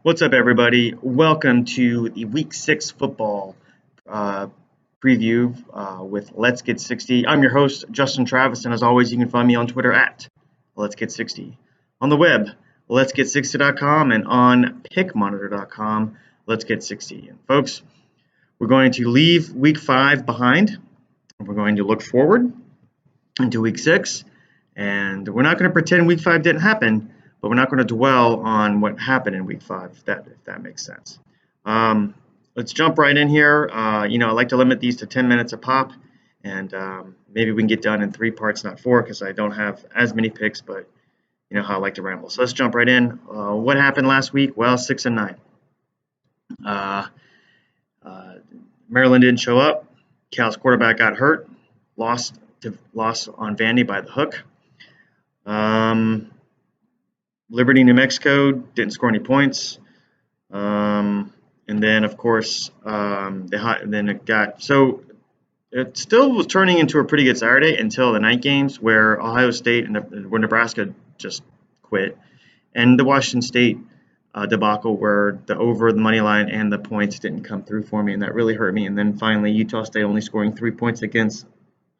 What's up, everybody? Welcome to the Week 6 football uh, preview with Let's Get 60. I'm your host, Justin Travis, and as always, you can find me on Twitter at Let's Get 60. On the web, letsget60.com, and on pickmonitor.com, Let's Get 60. And folks, we're going to leave Week 5 behind, and we're going to look forward into Week 6, and we're not going to pretend Week 5 didn't happen, but we're not going to dwell on what happened in Week 5, if that makes sense. Let's jump right in here. I like to limit these to 10 minutes a pop, and maybe we can get done in 3 parts, not 4, because I don't have as many picks, but you know how I like to ramble. So let's jump right in. What happened last week? Well, 6 and 9. Maryland didn't show up. Cal's quarterback got hurt. Lost on Vandy by the hook. Liberty, New Mexico didn't score any points. And then, of course, it still was turning into a pretty good Saturday until the night games where Ohio State and where Nebraska just quit, and the Washington State debacle where the over the money line and the points didn't come through for me, and that really hurt me. And then finally, Utah State only scoring 3 points against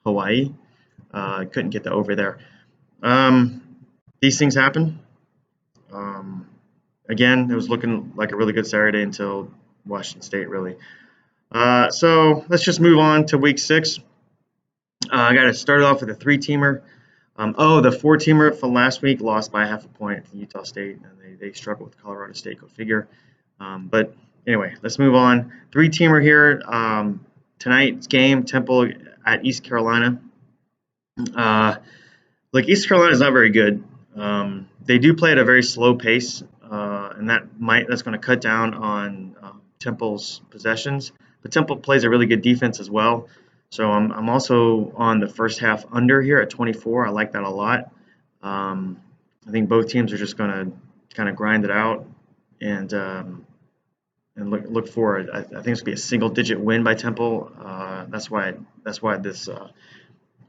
Hawaii. Couldn't get the over there. These things happen. Again, it was looking like a really good Saturday until Washington State, really. So let's just move on to Week 6. I got to start off with a 3-teamer. The 4-teamer from last week lost by half a point to Utah State, and they struggled with Colorado State, go figure. But anyway, let's move on. 3-teamer here. Tonight's game, Temple at East Carolina. East Carolina is not very good. They do play at a very slow pace, and that's going to cut down on Temple's possessions. But Temple plays a really good defense as well. So I'm also on the first half under here at 24. I like that a lot. I think both teams are just going to kind of grind it out and look for it. I think it's going to be a single-digit win by Temple. That's why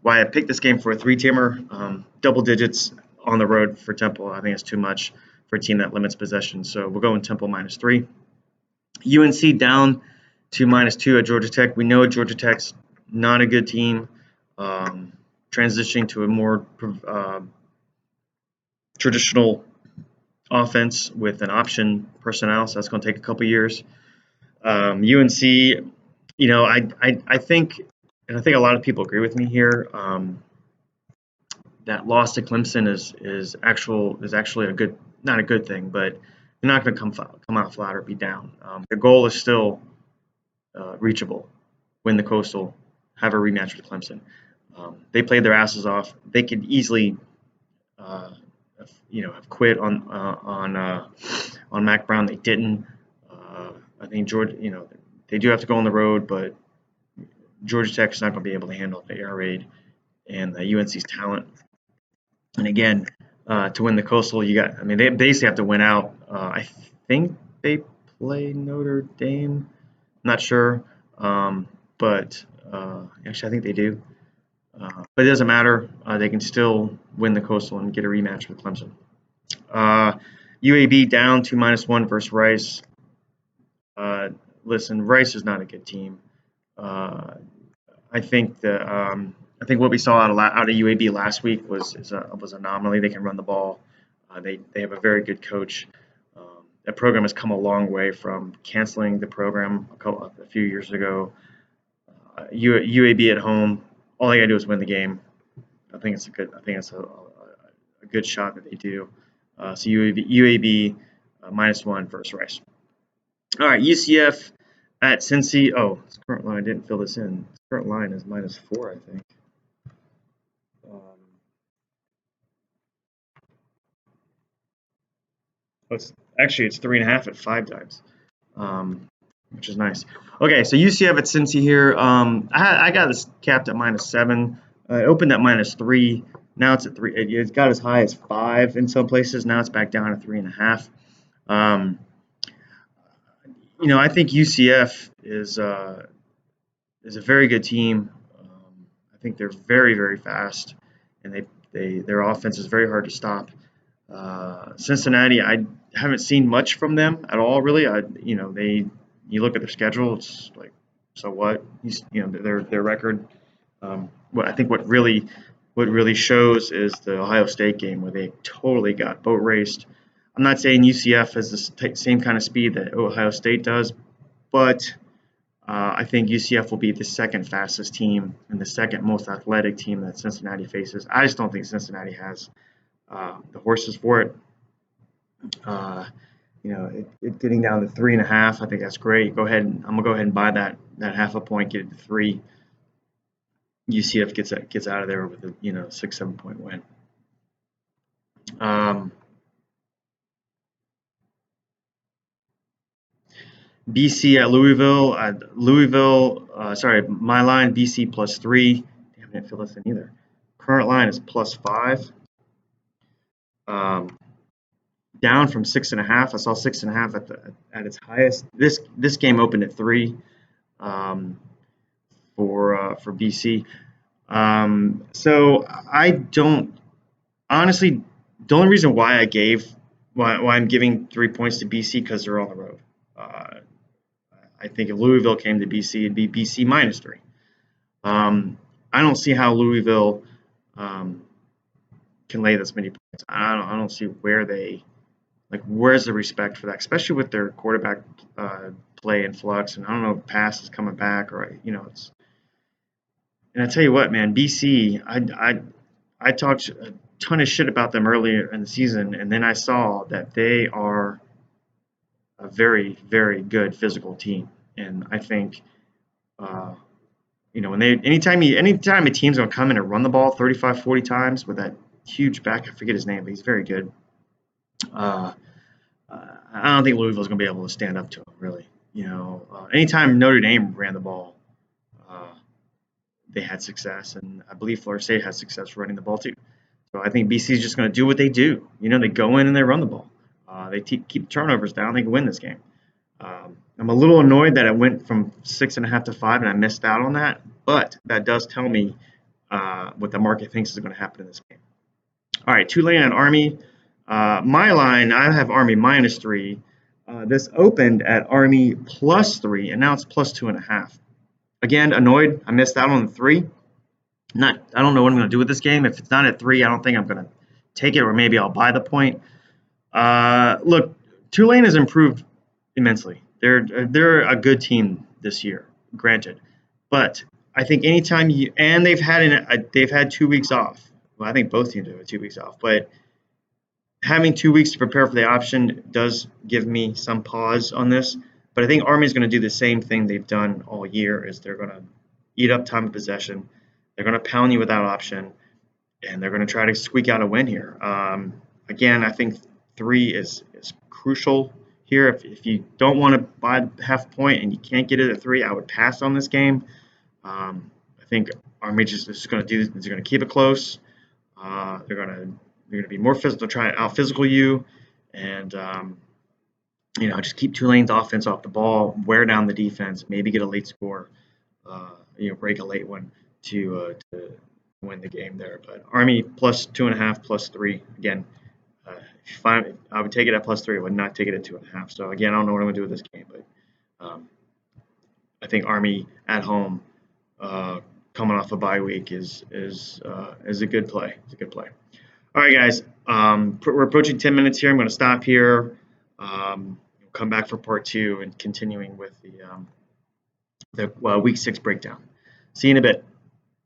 I picked this game for a 3-teamer. Double digits on the road for Temple. I think it's too much for a team that limits possession. So we're going Temple -3. UNC down to -2 at Georgia Tech. We know Georgia Tech's not a good team. Transitioning to a more traditional offense with an option personnel, so that's going to take a couple years. UNC, I think, and I think a lot of people agree with me here. That loss to Clemson is actually not a good thing, but they're not going to come out flat or be down. Their goal is still reachable. Win the Coastal, have a rematch with Clemson. They played their asses off. They could easily, have quit on Mac Brown. They didn't. I think Georgia, they do have to go on the road, but Georgia Tech's not going to be able to handle the air raid and the UNC's talent. And again, to win the Coastal, they basically have to win out. I think they play Notre Dame. I'm not sure, but actually I think they do. But it doesn't matter. They can still win the Coastal and get a rematch with Clemson. UAB down to -1 versus Rice. Listen, Rice is not a good team. I think what we saw out of UAB last week was an anomaly. They can run the ball. They have a very good coach. That program has come a long way from canceling the program a few years ago. UAB at home, all they got to do is win the game. I think it's a good shot that they do. So UAB -1 versus Rice. All right, UCF at Cincy. Oh, its current line, I didn't fill this in. Its current line is -4, I think. It's 3.5 at 5 times, which is nice. Okay, so UCF at Cincy here. I got this capped at -7. It opened at -3. Now it's at 3. It's got as high as 5 in some places. Now it's back down to 3.5. I think UCF is a very good team. I think they're very, very fast, and their offense is very hard to stop. Cincinnati, I haven't seen much from them at all, really. You look at their schedule, it's like, so what? Their record. I think what really shows is the Ohio State game where they totally got boat raced. I'm not saying UCF has the same kind of speed that Ohio State does, but I think UCF will be the second fastest team and the second most athletic team that Cincinnati faces. I just don't think Cincinnati has the horses for it. Uh, it getting down to 3.5, I think that's great. I'm gonna go ahead and buy that half a point, get it to 3. UCF gets out of there with a 6-7 point win. Um, BC at Louisville. My line BC +3. Damn, I didn't fill this in either. Current line is +5. Um, Down from 6.5. I saw 6.5 at its highest. This game opened at 3 for BC. So I don't honestly. The only reason why I'm giving 3 points to BC because they're on the road. I think if Louisville came to BC, it'd be BC -3. I don't see how Louisville can lay this many points. I don't see where's the respect for that, especially with their quarterback play in flux, and I don't know if pass is coming back or it's. And I tell you what, man, BC, I talked a ton of shit about them earlier in the season, and then I saw that they are a very, very good physical team, and I think when anytime a team's gonna come in and run the ball 35, 40 times with that huge back, I forget his name, but he's very good. I don't think Louisville's going to be able to stand up to him, really. Anytime Notre Dame ran the ball, uh, they had success, and I believe Florida State has success running the ball too. So I think BC is just going to do what they do. They go in and they run the ball. They keep turnovers down. They can win this game. I'm a little annoyed that it went from 6.5 to 5, and I missed out on that. But that does tell me what the market thinks is going to happen in this game. All right, Tulane and Army. My line, I have Army -3. This opened at Army +3, and now it's +2.5. Again, annoyed. I missed out on the 3. I don't know what I'm going to do with this game. If it's not at 3, I don't think I'm going to take it, or maybe I'll buy the point. Look, Tulane has improved immensely. They're a good team this year, granted, but I think anytime they've had 2 weeks off. Well, I think both teams have had 2 weeks off, but having 2 weeks to prepare for the option does give me some pause on this. But I think Army's going to do the same thing they've done all year, is they're going to eat up time of possession. They're going to pound you without option, and they're going to try to squeak out a win here. Again, I think 3 is crucial here. If you don't want to buy the half point and you can't get it at 3, I would pass on this game. I think Army is going to keep it close. They're going to be more physical, try to out-physical you, and just keep Tulane's offense off the ball, wear down the defense, maybe get a late score, break a late one to win the game there. But Army +2.5, +3. Again, I would take it at +3. I would not take it at 2.5. So again, I don't know what I'm going to do with this game, but I think Army at home, coming off a bye week, is a good play. It's a good play. All right, guys. We're approaching 10 minutes here. I'm going to stop here. Come back for part 2 and continuing with the week 6 breakdown. See you in a bit.